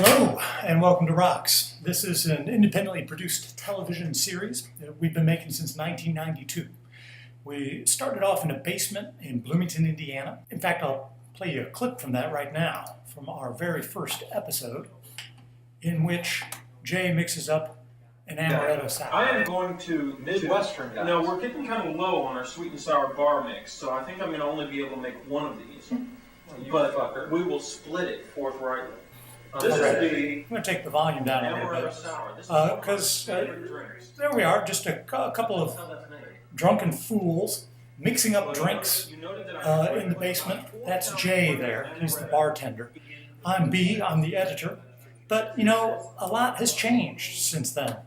Hello, and welcome to ROX. This is an independently produced television series that we've been making since 1992. We started off in a basement in Bloomington, Indiana. In fact, I'll play you a clip from that right now, from our very first episode, in which Jay mixes up an amaretto sour. I am going to Midwestern guys. No, we're getting kind of low on our sweet and sour bar mix, so I think I'm going to only be able to make one of these. But we will split it forthrightly. This is I'm going to take the volume down a little bit, because there we are, just a couple of drunken fools mixing up drinks in the basement. That's Jay there, he's the bartender. I'm B, I'm the editor. But, you know, a lot has changed since then.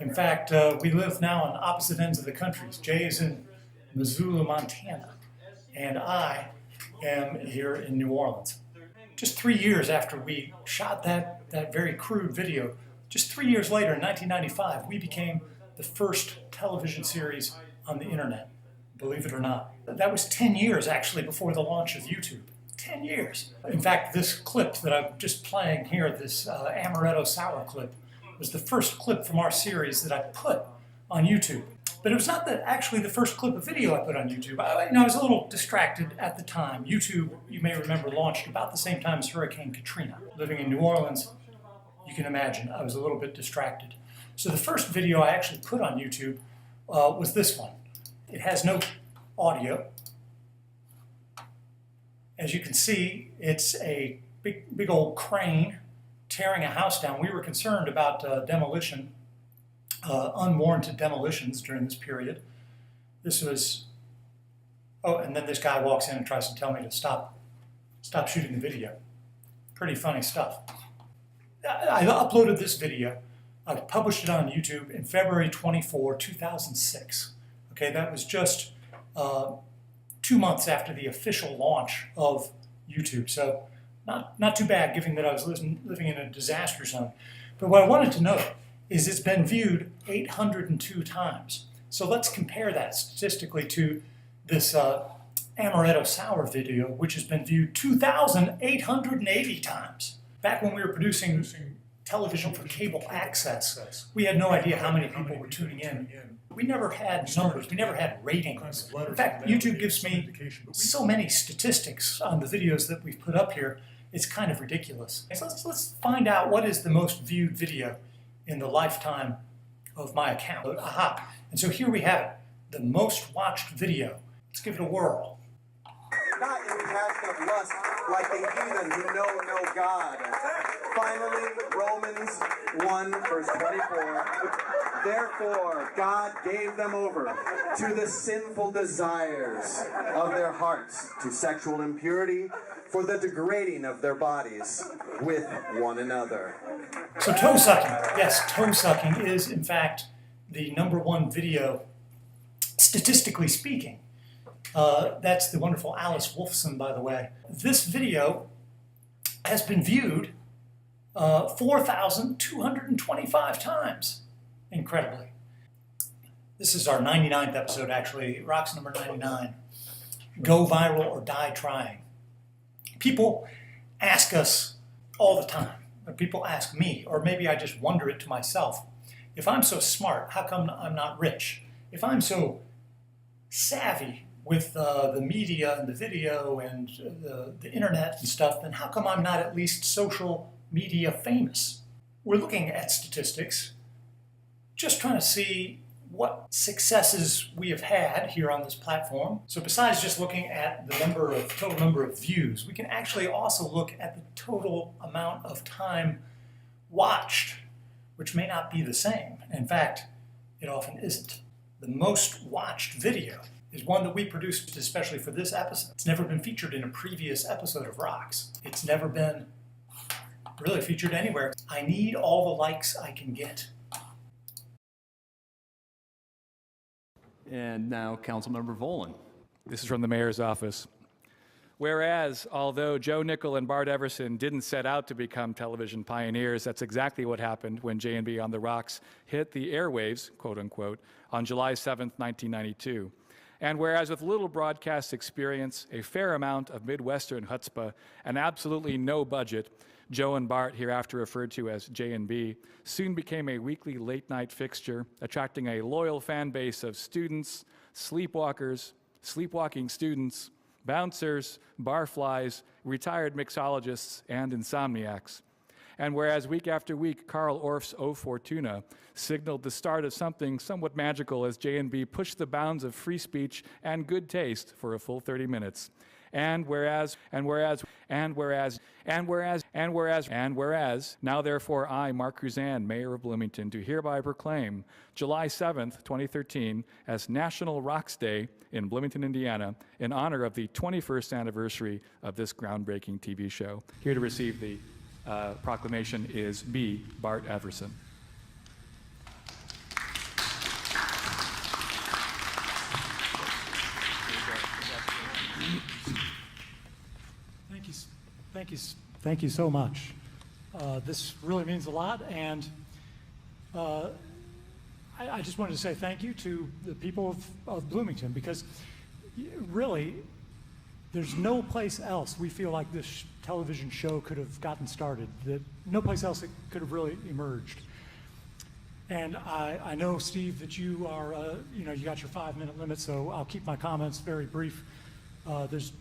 In fact, we live now on opposite ends of the country. Jay is in Missoula, Montana, and I am here in New Orleans. Just 3 years after we shot that very crude video, just 3 years later, in 1995, we became the first television series on the internet, believe it or not. That was 10 years, actually, before the launch of YouTube. 10 years. In fact, this clip that I'm just playing here, this amaretto sour clip, was the first clip from our series that I put on YouTube. But it was not actually the first clip of video I put on YouTube. I was a little distracted at the time. YouTube, you may remember, launched about the same time as Hurricane Katrina. Living in New Orleans, you can imagine, I was a little bit distracted. So the first video I actually put on YouTube was this one. It has no audio. As you can see, it's a big old crane tearing a house down. We were concerned about demolition. Unwarranted demolitions during this period. This was, and then this guy walks in and tries to tell me to stop shooting the video. Pretty funny stuff. I uploaded this video. I published it on YouTube in February 24, 2006. Okay, that was just 2 months after the official launch of YouTube. So not too bad, given that I was living in a disaster zone. But what I wanted to note is it's been viewed 802 times. So let's compare that statistically to this amaretto sour video, which has been viewed 2,880 times. Back when we were producing television for cable access, we had no idea how many people were tuning in. We never had numbers, we never had ratings. In fact, YouTube gives me so many statistics on the videos that we've put up here, it's kind of ridiculous. So let's find out what is the most viewed video in the lifetime of my account. Aha! And so here we have it, the most watched video. Let's give it a whirl. Not in passion of lust, like the heathen who know no God. Finally, Romans 1, verse 24. Therefore, God gave them over to the sinful desires of their hearts, to sexual impurity, for the degrading of their bodies with one another. So toe sucking, yes, toe sucking is in fact the #1 video, statistically speaking. That's the wonderful Alice Wolfson, by the way. This video has been viewed 4,225 times, incredibly. This is our 99th episode, actually, ROX number 99. Go viral or die trying. People ask us all the time. People ask me, or maybe I just wonder it to myself, if I'm so smart, how come I'm not rich? If I'm so savvy with the media and the video and the internet and stuff, then how come I'm not at least social media famous? We're looking at statistics, just trying to see what successes we have had here on this platform. So besides just looking at the total number of views, we can actually also look at the total amount of time watched, which may not be the same. In fact, it often isn't. The most watched video is one that we produced especially for this episode. It's never been featured in a previous episode of ROX. It's never been really featured anywhere. I need all the likes I can get. And now, Councilmember Volan. This is from the mayor's office. Whereas, although Joe Nickel and Bart Everson didn't set out to become television pioneers, that's exactly what happened when J&B on the ROX hit the airwaves, quote unquote, on July 7th, 1992. And whereas with little broadcast experience, a fair amount of Midwestern chutzpah, and absolutely no budget, Joe and Bart, hereafter referred to as J&B, soon became a weekly late-night fixture, attracting a loyal fan base of students, sleepwalkers, sleepwalking students, bouncers, barflies, retired mixologists, and insomniacs. And whereas week after week, Carl Orff's O Fortuna signaled the start of something somewhat magical as J&B pushed the bounds of free speech and good taste for a full 30 minutes. And whereas, now therefore I, Mark Cruzan, Mayor of Bloomington, do hereby proclaim July 7th, 2013 as National ROX Day in Bloomington, Indiana, in honor of the 21st anniversary of this groundbreaking TV show. Here to receive the proclamation is B. Bart Everson. Thank you so much. This really means a lot, and I just wanted to say thank you to the people of Bloomington, because really, there's no place else we feel like this television show could have gotten started, that no place else it could have really emerged. And I know, Steve, that you are, you got your 5-minute limit, so I'll keep my comments very brief. There's,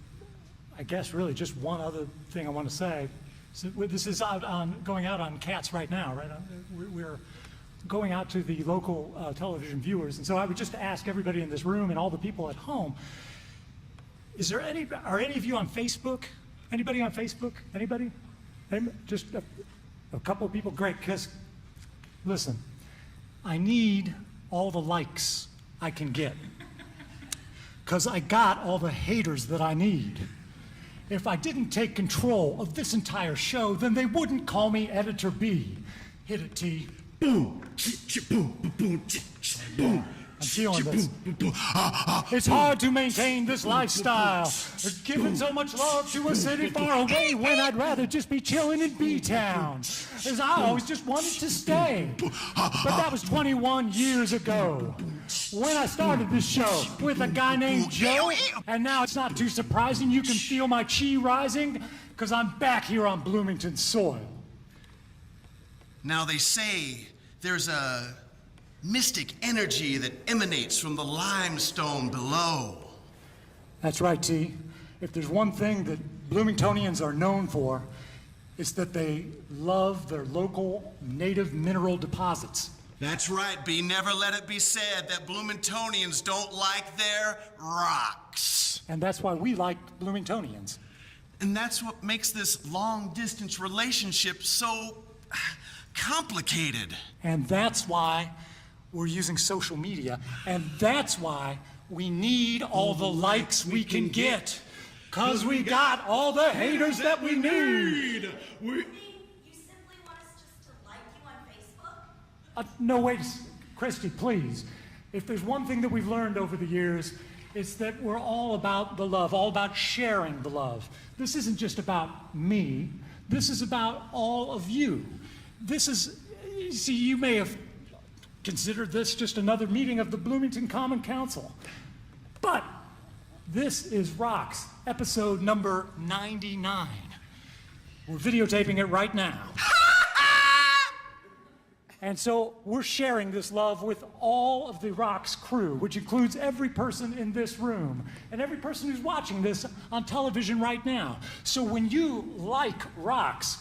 I guess, really just one other thing I want to say. So this is going out on Cats right now, right? We're going out to the local television viewers, and so I would just ask everybody in this room and all the people at home, are any of you on Facebook? Anybody on Facebook? Anybody? Just a couple of people? Great, because listen, I need all the likes I can get, because I got all the haters that I need. If I didn't take control of this entire show, then they wouldn't call me Editor B. Hit it, T. Boom. Boom. I'm feeling this. It's hard to maintain this lifestyle, giving so much love to a city far away when I'd rather just be chilling in B-Town, as I always just wanted to stay. But that was 21 years ago, when I started this show with a guy named Joe, and now it's not too surprising you can feel my chi rising, because I'm back here on Bloomington soil. Now they say there's a mystic energy that emanates from the limestone below. That's right, T. If there's one thing that Bloomingtonians are known for, it's that they love their local native mineral deposits. That's right, B. Never let it be said that Bloomingtonians don't like their rocks. And that's why we like Bloomingtonians. And that's what makes this long-distance relationship so complicated. And that's why we're using social media, and that's why we need all the likes we can get, because we got all the haters that we need. You simply want us just to like you on Facebook? No, wait, Christy, please. If there's one thing that we've learned over the years, it's that we're all about the love, all about sharing the love. This isn't just about me. This is about all of you. This is, see, you may have considered this just another meeting of the Bloomington Common Council, but this is ROX, episode number 99. We're videotaping it right now. And so we're sharing this love with all of the ROX crew, which includes every person in this room and every person who's watching this on television right now. So when you like ROX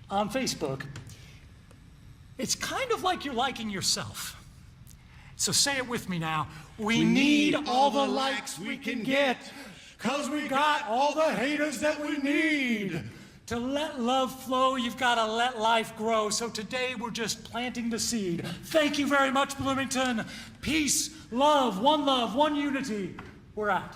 on Facebook, it's kind of like you're liking yourself. So say it with me now. We need all the likes we can get, because we got all the haters that we need. To let love flow, you've got to let life grow. So today we're just planting the seed. Thank you very much, Bloomington. Peace, love, one unity. We're out.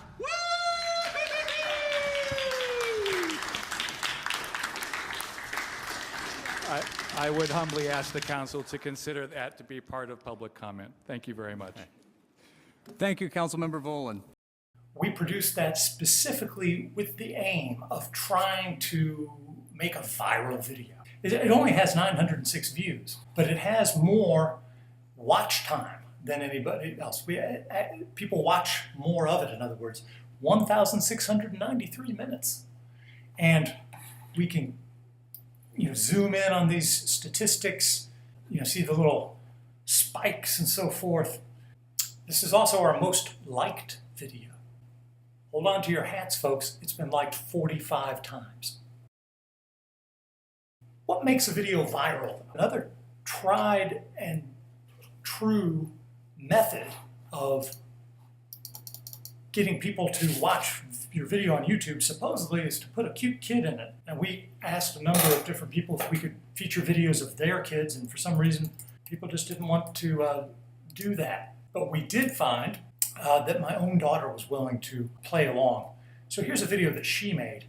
I would humbly ask the council to consider that to be part of public comment. Thank you very much. Thank you, Councilmember Volan. We produced that specifically with the aim of trying to make a viral video. It only has 906 views, but it has more watch time than anybody else. People watch more of it, in other words, 1,693 minutes. And we can zoom in on these statistics, see the little spikes and so forth. This is also our most liked video. Hold on to your hats, folks. It's been liked 45 times. What makes a video viral? Another tried and true method of getting people to watch your video on YouTube supposedly is to put a cute kid in it. And we asked a number of different people if we could feature videos of their kids, and for some reason people just didn't want to do that. But we did find that my own daughter was willing to play along. So here's a video that she made.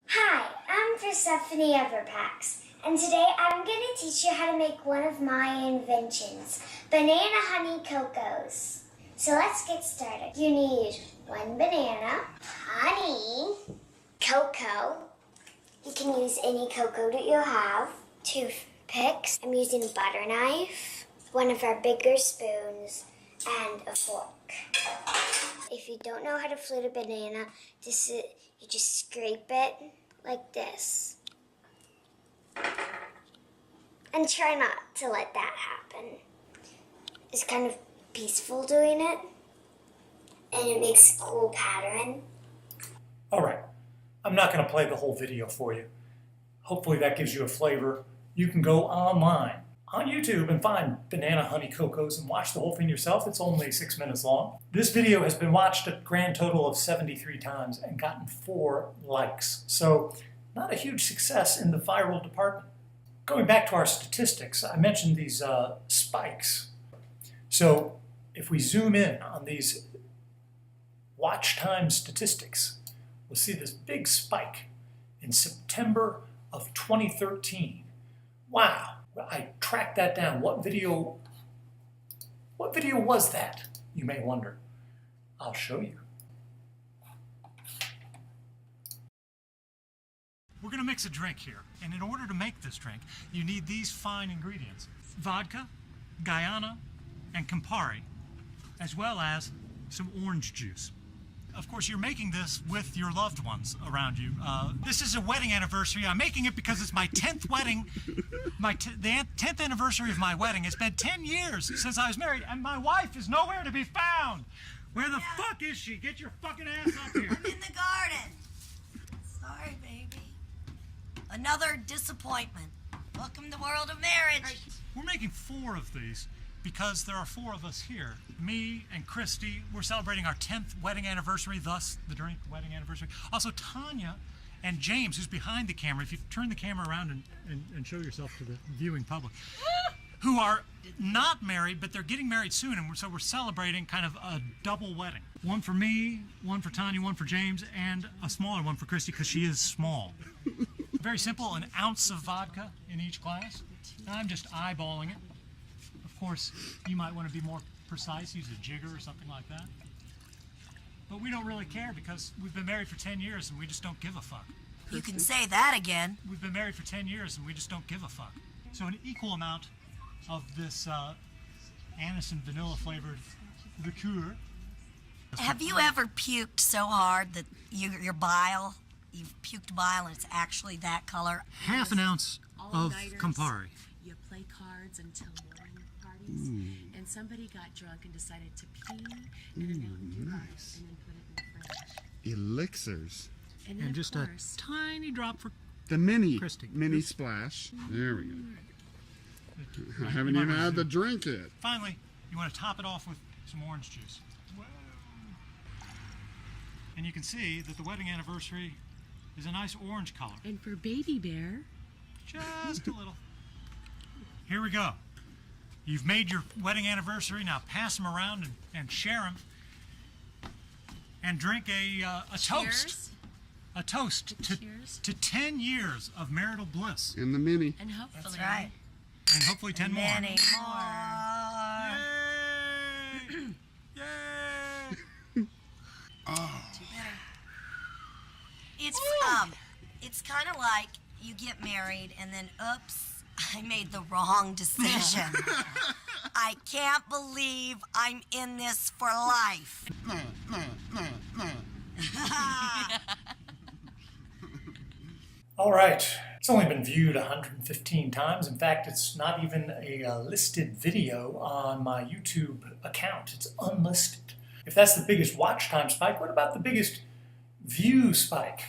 Hi, I'm Persephone Everpax, and today I'm going to teach you how to make one of my inventions, banana honey cocos. So let's get started. You need 1 banana, honey, cocoa. You can use any cocoa that you have, toothpicks. I'm using a butter knife, one of our bigger spoons, and a fork. If you don't know how to flute a banana, you just scrape it like this. And try not to let that happen. It's kind of peaceful doing it, and it makes a cool pattern. All right, I'm not going to play the whole video for you. Hopefully that gives you a flavor. You can go online on YouTube and find banana honey cocos and watch the whole thing yourself. It's only 6 minutes long. This video has been watched a grand total of 73 times and gotten 4 likes. So not a huge success in the viral department. Going back to our statistics, I mentioned these spikes. So if we zoom in on these watch time statistics, we'll see this big spike in September of 2013. Wow, I tracked that down. What video was that, you may wonder? I'll show you. We're going to mix a drink here, and in order to make this drink, you need these fine ingredients: vodka, Guyana, and Campari, as well as some orange juice. Of course, you're making this with your loved ones around you. This is a wedding anniversary. I'm making it because it's my 10th wedding, the 10th anniversary of my wedding. It's been 10 years since I was married, and my wife is nowhere to be found. Where the fuck is she? Get your fucking ass up here. I'm in the garden. Sorry, baby. Another disappointment. Welcome to the world of marriage. We're making 4 of these because there are 4 of us here. Me and Christy, we're celebrating our 10th wedding anniversary, thus the drink wedding anniversary. Also Tanya and James, who's behind the camera. If you turn the camera around and show yourself to the viewing public, who are not married, but they're getting married soon, and so we're celebrating kind of a double wedding. One for me, one for Tanya, one for James, and a smaller one for Christy because she is small. Very simple, an ounce of vodka in each glass. I'm just eyeballing it. Of course, you might want to be more precise, use a jigger or something like that. But we don't really care because we've been married for 10 years and we just don't give a fuck. You can say that again. We've been married for 10 years and we just don't give a fuck. So an equal amount of this anise and vanilla flavored liqueur. Have you ever puked so hard that your bile, you've puked bile and it's actually that color? Half an ounce of Campari. You play cards until morning parties, and somebody got drunk and decided to pee in an empty glass and then put it in the fridge. Elixirs. And, then just of course, a tiny drop for The mini Christy. mini splash. There we go. I haven't even had the drink yet. Finally, you want to top it off with some orange juice. Whoa. And you can see that the wedding anniversary is a nice orange color. and for Baby Bear, Just a little. Here we go. You've made your wedding anniversary. Now pass them around and share them. And drink a toast. A toast Cheers. to 10 years of marital bliss. In the mini. and hopefully, That's right. And hopefully 10 more. Many more. Yay! Yay! It's kind of like you get married and then, oops, I made the wrong decision. I can't believe I'm in this for life. All right, it's only been viewed 115 times. In fact, it's not even a listed video on my YouTube account. It's unlisted. If that's the biggest watch time spike, what about the biggest view spike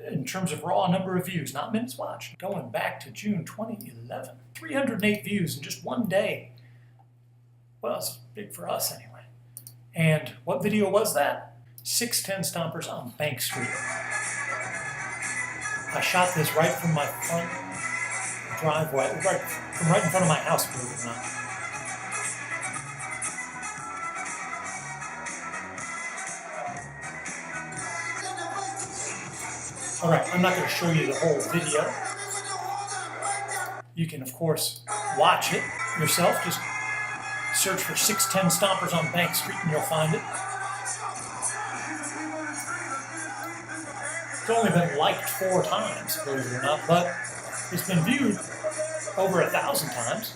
in terms of raw number of views, not minutes watched? Going back to June 2011, 308 views in just one day. Well, it's big for us anyway. And what video was that? 610 Stompers on Bank Street. I shot this right from my front driveway, right in front of my house, believe it or not. All right, I'm not going to show you the whole video. You can, of course, watch it yourself. Just search for 610 Stompers on Bank Street and you'll find it. It's only been liked 4 times, believe it or not, but it's been viewed over 1,000 times.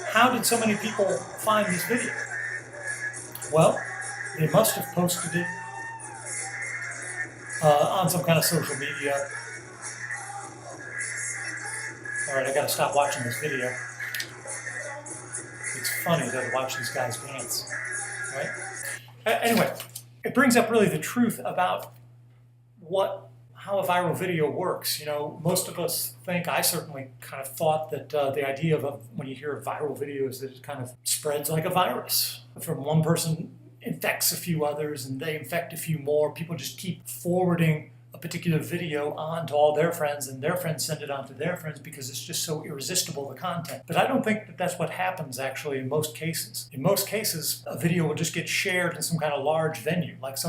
How did so many people find this video? Well, they must have posted it on some kind of social media. All right, I gotta stop watching this video. It's funny to watch these guys dance, right? Anyway, it brings up really the truth about how a viral video works. You know, most of us think, I certainly kind of thought that the idea of when you hear of viral videos, that it kind of spreads like a virus. From one person infects a few others and they infect a few more. People just keep forwarding a particular video on to all their friends and their friends send it on to their friends because it's just so irresistible, the content. But I don't think that that's what happens actually in most cases. In most cases, a video will just get shared in some kind of large venue. Like if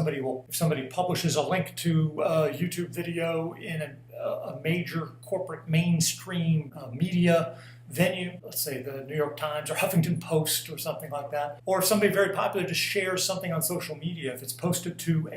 somebody publishes a link to a YouTube video in a major corporate mainstream media venue, let's say the New York Times or Huffington Post or something like that, or if somebody very popular just shares something on social media, if it's posted to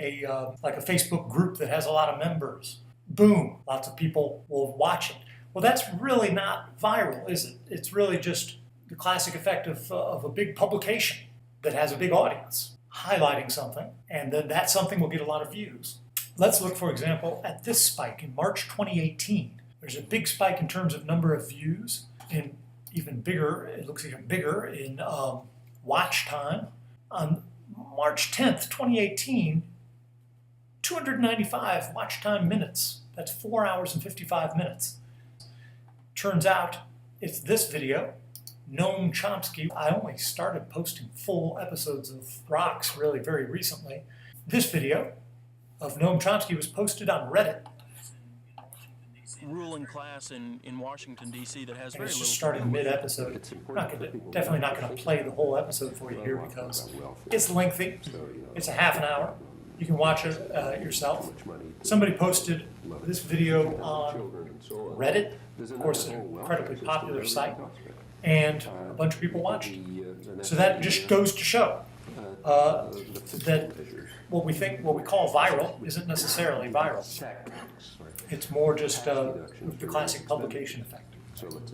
like a Facebook group that has a lot of members, boom, lots of people will watch it. Well, that's really not viral, is it? It's really just the classic effect of a big publication that has a big audience highlighting something, and then that something will get a lot of views. Let's look, for example, at this spike in March 2018. There's a big spike in terms of number of views, and even bigger, it looks even bigger in watch time. On March 10th, 2018, 295 watch time minutes. That's 4 hours and 55 minutes. Turns out it's this video, Noam Chomsky. I only started posting full episodes of ROX really very recently. This video of Noam Chomsky was posted on Reddit. Ruling class in Washington, D.C. that has And very it's little... just starting mid-episode. Definitely not going to play the whole episode for you here because it's lengthy. It's a half an hour. You can watch it yourself. Somebody posted this video on Reddit, of course, an incredibly popular site, and a bunch of people watched it. So that just goes to show that what we call viral isn't necessarily viral. It's more just the classic publication effect.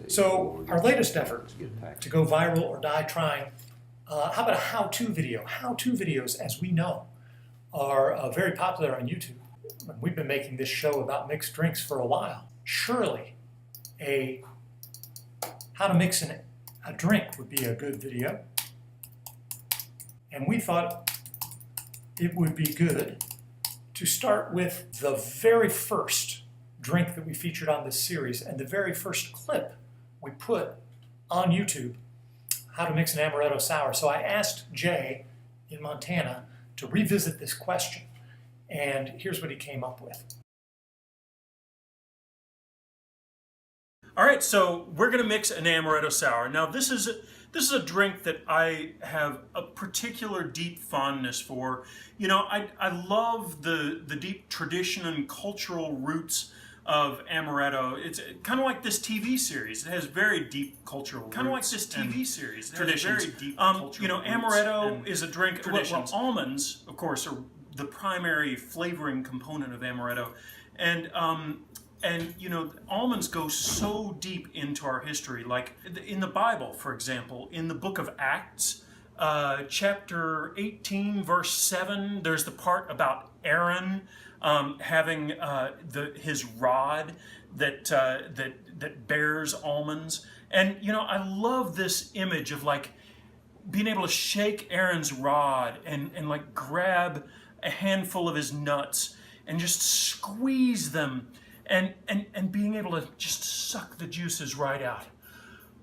So our latest effort to go viral or die trying, how about a how-to video? How-to videos, as we know, are very popular on YouTube. We've been making this show about mixed drinks for a while. Surely how to mix a drink would be a good video. And we thought it would be good to start with the very first drink that we featured on this series and the very first clip we put on YouTube, how to mix an amaretto sour. So I asked Jay in Montana to revisit this question, and here's what he came up with. All right, so we're going to mix an amaretto sour. Now this is a drink that I have a particular deep fondness for. You know, I love the deep tradition and cultural roots of amaretto. It's kind of like this TV series. It has very deep cultural roots. Kind of like this TV series. It traditions. Has very deep cultural you know, amaretto is a drink. Traditions. Well, almonds, of course, are the primary flavoring component of amaretto, and you know, almonds go so deep into our history. Like in the Bible, for example, in the book of Acts, chapter 18, verse 7, there's the part about Aaron having his rod that bears almonds. And, you know, I love this image of like being able to shake Aaron's rod and like grab a handful of his nuts and just squeeze them and being able to just suck the juices right out.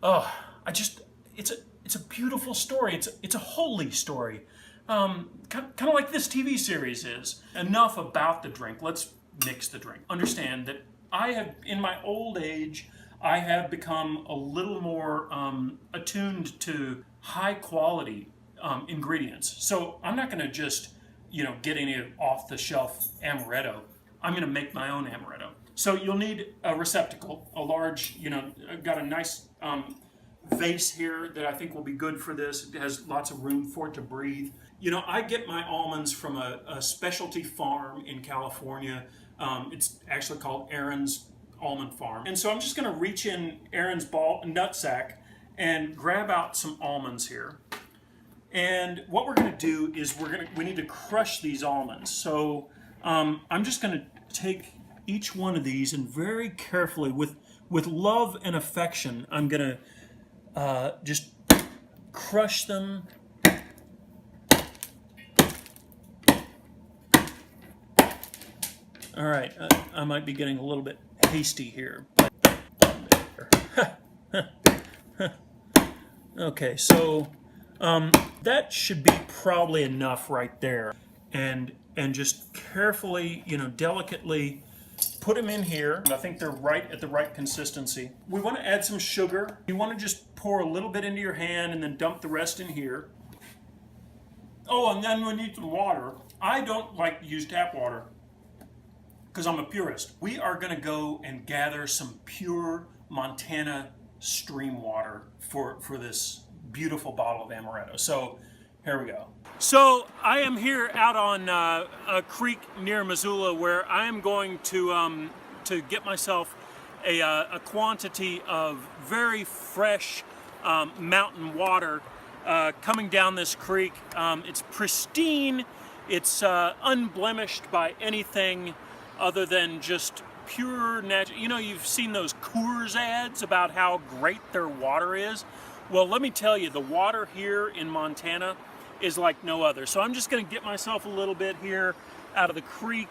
Oh, it's a beautiful story. It's a holy story. Kind of like this TV series is. Enough about the drink. Let's mix the drink. Understand that I have, in my old age, I have become a little more attuned to high quality ingredients. So I'm not going to just, you know, get any off the shelf amaretto. I'm going to make my own amaretto. So you'll need a receptacle, a large, you know, got a nice vase here that I think will be good for this. It has lots of room for it to breathe. You know, I get my almonds from a specialty farm in California. It's actually called Aaron's Almond Farm. And so I'm just going to reach in Aaron's nutsack and grab out some almonds here. And what we're going to do is we need to crush these almonds. So I'm just going to take each one of these and very carefully, with love and affection, I'm going to just crush them. All right, I might be getting a little bit hasty here. Okay, so that should be probably enough right there. And just carefully, you know, delicately put them in here. I think they're right at the right consistency. We want to add some sugar. You want to just pour a little bit into your hand and then dump the rest in here. Oh, and then we need some water. I don't like to use tap water because I'm a purist. We are going to go and gather some pure Montana stream water for this beautiful bottle of amaretto. So here we go. So I am here out on a creek near Missoula where I am going to get myself a quantity of very fresh mountain water coming down this creek. It's pristine. It's unblemished by anything other than just pure natural. You know, you've seen those Coors ads about how great their water is. Well, let me tell you, the water here in Montana is like no other. So I'm just going to get myself a little bit here out of the creek.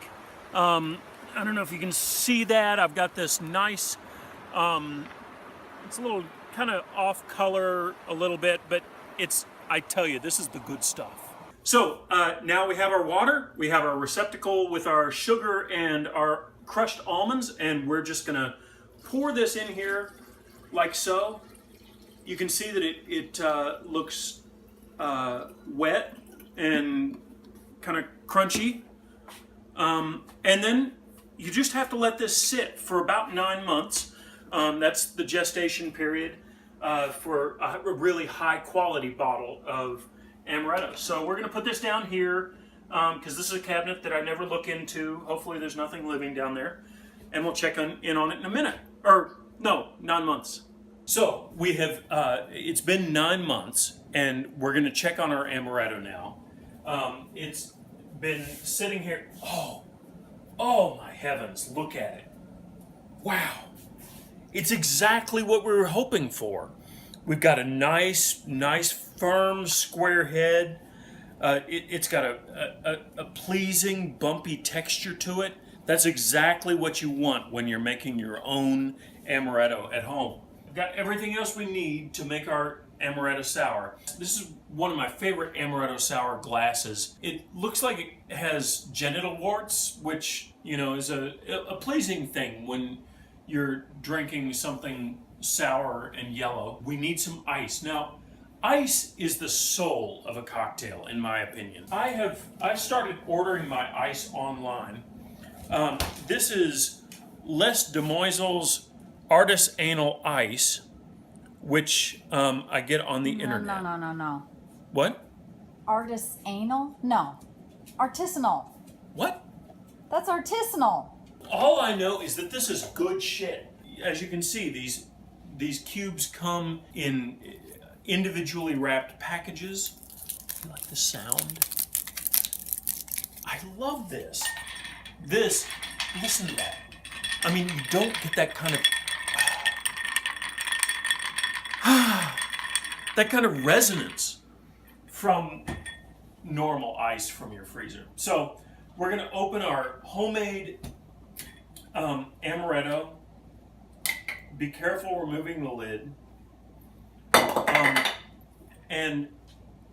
I don't know if you can see that. I've got this nice, it's a little kind of off color a little bit, but I tell you, this is the good stuff. So now we have our water, we have our receptacle with our sugar and our crushed almonds, and we're just going to pour this in here like so. You can see that it looks wet and kind of crunchy. And then you just have to let this sit for about 9 months. That's the gestation period for a really high quality bottle of amaretto. So we're going to put this down here because this is a cabinet that I never look into. Hopefully there's nothing living down there. And we'll check in on it in a minute. Or no, 9 months. So we have, it's been 9 months and we're going to check on our amaretto now. It's been sitting here. Oh my heavens, look at it. Wow. It's exactly what we were hoping for. We've got a nice, firm, square head. It's got a pleasing, bumpy texture to it. That's exactly what you want when you're making your own amaretto at home. We've got everything else we need to make our amaretto sour. This is one of my favorite amaretto sour glasses. It looks like it has genital warts, which, you know, is a pleasing thing when you're drinking something sour and yellow. We need some ice. Now, ice is the soul of a cocktail, in my opinion. I've started ordering my ice online. This is Les Demoisel's Artisanal Ice, which I get on the internet. No. What? Artisanal? No. Artisanal. What? That's artisanal. All I know is that this is good shit. As you can see, these cubes come in individually wrapped packages. You like the sound? I love this. Listen to that. I mean, you don't get that kind of resonance from normal ice from your freezer. So we're going to open our homemade amaretto. Be careful removing the lid. And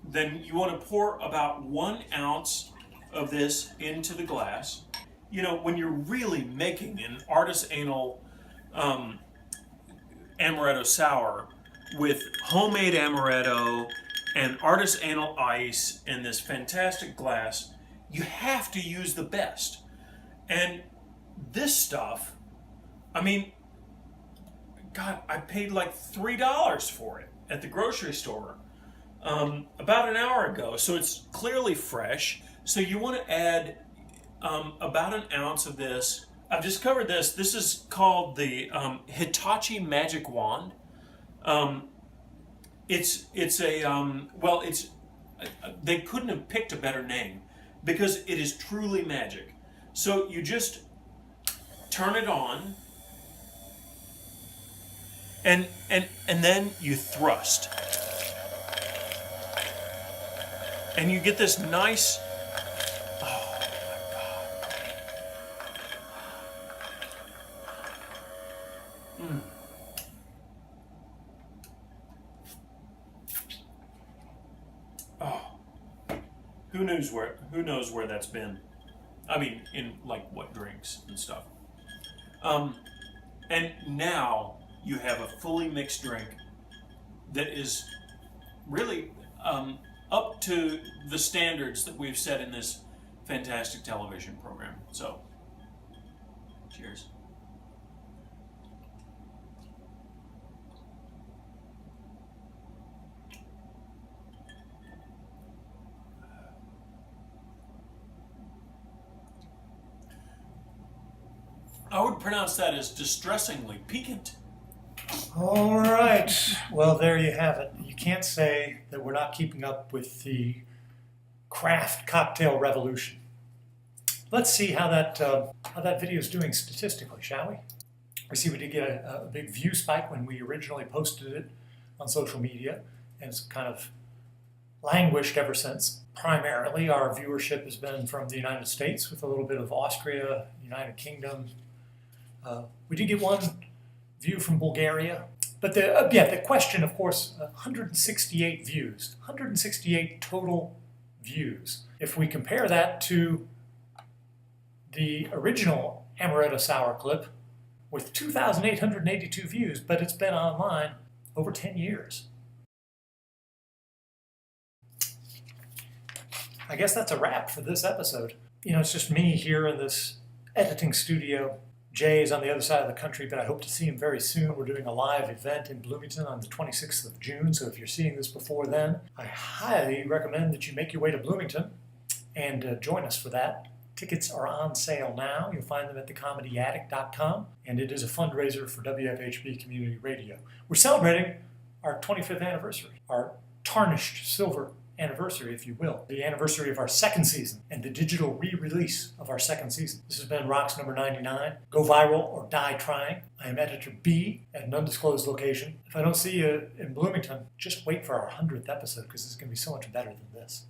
then you want to pour about 1 ounce of this into the glass. You know, when you're really making an artisanal amaretto sour with homemade amaretto and artisanal ice and this fantastic glass, you have to use the best. And this stuff, I mean, God, I paid like $3 for it at the grocery store about an hour ago. So it's clearly fresh. So you want to add about 1 ounce of this. I've discovered this. This is called the Hitachi Magic Wand. They couldn't have picked a better name because it is truly magic. So you just turn it on, and then you thrust, and you get this nice. Oh my God. Oh, who knows where that's been? I mean, in like what drinks and stuff. And now you have a fully mixed drink that is really up to the standards that we've set in this fantastic television program. So, cheers. I would pronounce that as distressingly piquant. All right. Well, there you have it. You can't say that we're not keeping up with the craft cocktail revolution. Let's see how that video is doing statistically, shall we? We see we did get a big view spike when we originally posted it on social media, and it's kind of languished ever since. Primarily, our viewership has been from the United States, with a little bit of Austria, United Kingdom. We did get one view from Bulgaria. But the question, of course, 168 views, 168 total views. If we compare that to the original Amaretto Sour clip with 2,882 views, but it's been online over 10 years. I guess that's a wrap for this episode. You know, it's just me here in this editing studio. Jay is on the other side of the country, but I hope to see him very soon. We're doing a live event in Bloomington on the 26th of June, so if you're seeing this before then, I highly recommend that you make your way to Bloomington and join us for that. Tickets are on sale now. You'll find them at thecomedyaddict.com, and it is a fundraiser for WFHB Community Radio. We're celebrating our 25th anniversary, our tarnished silver anniversary, if you will, the anniversary of our second season and the digital re-release of our second season. This has been ROX number 99. Go viral or die trying. I am editor B at an undisclosed location. If I don't see you in Bloomington, just wait for our 100th episode because it's going to be so much better than this.